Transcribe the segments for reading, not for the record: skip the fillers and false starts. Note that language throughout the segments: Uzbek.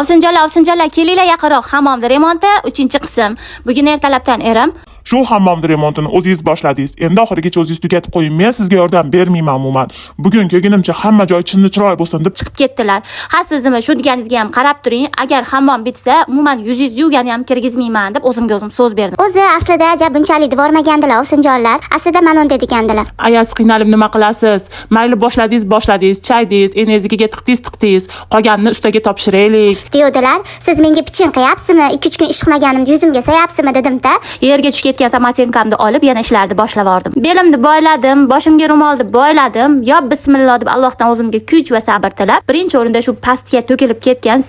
Ovsinjonlar, kelinglar yaqinroq. Hammomni remonti 3-qism. Bugun ertalabdan erim Shu hammomni remontini o'zingiz boshladingiz. Endi oxirigacha o'zingiz tugatib qo'ying. Men sizga yordam bermayman umuman. Bugun kelganimcha hamma joy chinni chiroy bo'lsin deb chiqib ketdilar. Ha, siz nima shu deganingizga ham qarab turing. Agar hammom bitsa, umuman yuzingiz yuvgani ham kirgizmayman deb o'zimga o'zim so'z berdim. O'zi aslida bunchalik devormagandilar ovsinjonlar. Aslida men unda degandilar. Ayaz qiynalib nima qilasiz? Mayli boshladingiz, chaydingiz, energiyaga tiqdingiz. Qolganini ustaga topshiraylik. Deyodilar, siz menga pichin qilyapsizmi? 2-3 kun ish qilmaganimda yuzimga so'yapsizmi dedim-da. Yerga tushib ketgan samatenkamni olib yana ishlarni boshlavordim. Belimni boyladim, boshimga ro'molni boyladim. Yo bismillah deb Allohdan o'zimga kuch va sabr tilab, birinchi o'rinda shu pastga to'kilib ketgan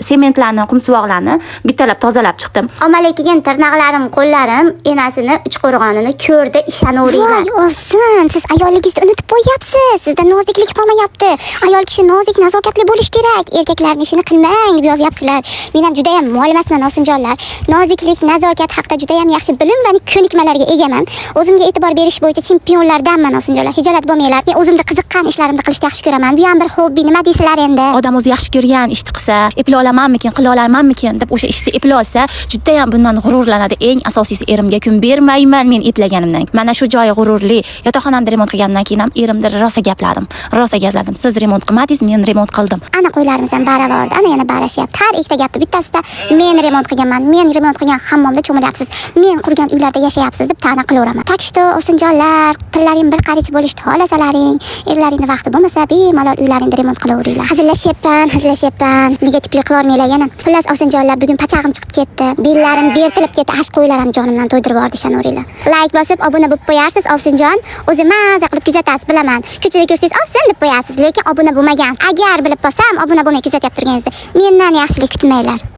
sementlarni, qumsuvoqlarni bittalab tozalab chiqdim. Omalekigan tirnoqlarim, qo'llarim enasini, uchqo'rg'onini ko'rdi, ishonaveringlar. Voy, o'sin, siz ayolligingizni unutib qo'yapsiz. Sizda noziklik qolmayapti. Ayol kishi nozik, nazokatli bo'lish kerak. Erkaklarning ishini qilmang deb yozyapsizlar. Men ham juda ham muallimasman ovsinjonlar. Noziklik, nazokat haqida juda ham yaxshi bilim va ko'nikmalarga egaman. O'zimga e'tibor berish bo'yicha chempionlardanman ovsinjonlar. Hijolat bo'lmanglar. Men o'zimda qiziqqan ishlarimni qilishni yaxshi ko'raman. Bu ham bir hobbi, nima deysizlar endi? Odam o'zi yaxshi ko'rgan ishni qilsa, epla olamanmikin, qila olamanmikin deb o'sha ishni epla olsa, juda ham bundan g'ururlanadi. Eng asosiysi erimga kun bermayman men eplaganimdan. Mana shu joyi g'ururli. Yotoqxonamni remont qilgandan keyin ham erimni rosa gapladim. Siz remont qilmadingiz, men remont qildim. Ana qo'ylarimiz ham baravordi. Ana yana barashyapti. Har ikkita gapni bittasida men remont qilganman. Men remont qilgan hammomda cho'milyapsiz. Men qurgan uylarda yashayapsiz deb ta'na qilaveraman. Tak что, ovsinjonlar, tillaring bir qarich bo'lishdi xohlasalaring, erlaringning vaqti bo'lmasa, bemalol uylaringni remont qilaveringlar. Hazillashyapman. Negativlik qilormanglar yana. Xullas ovsinjonlar, bugun pachag'im chiqib ketdi. Bellarim bertilib ketdi. Ash qo'ylarim jonimdan to'ydirib yubordi, ishonaveringlar. Like bosib, obuna bo'lib qo'yarsiz ovsinjon. O'zi maza qilib kuzatasiz, bilaman. Ko'chada ko'rsangiz, "Ovsin" deb qo'yasiz, lekin obuna bo'lmagan. Agar bilib bo'lsam, obuna bo'lmay kuzatib turganingizda, mendan yaxshilik kutmanglar.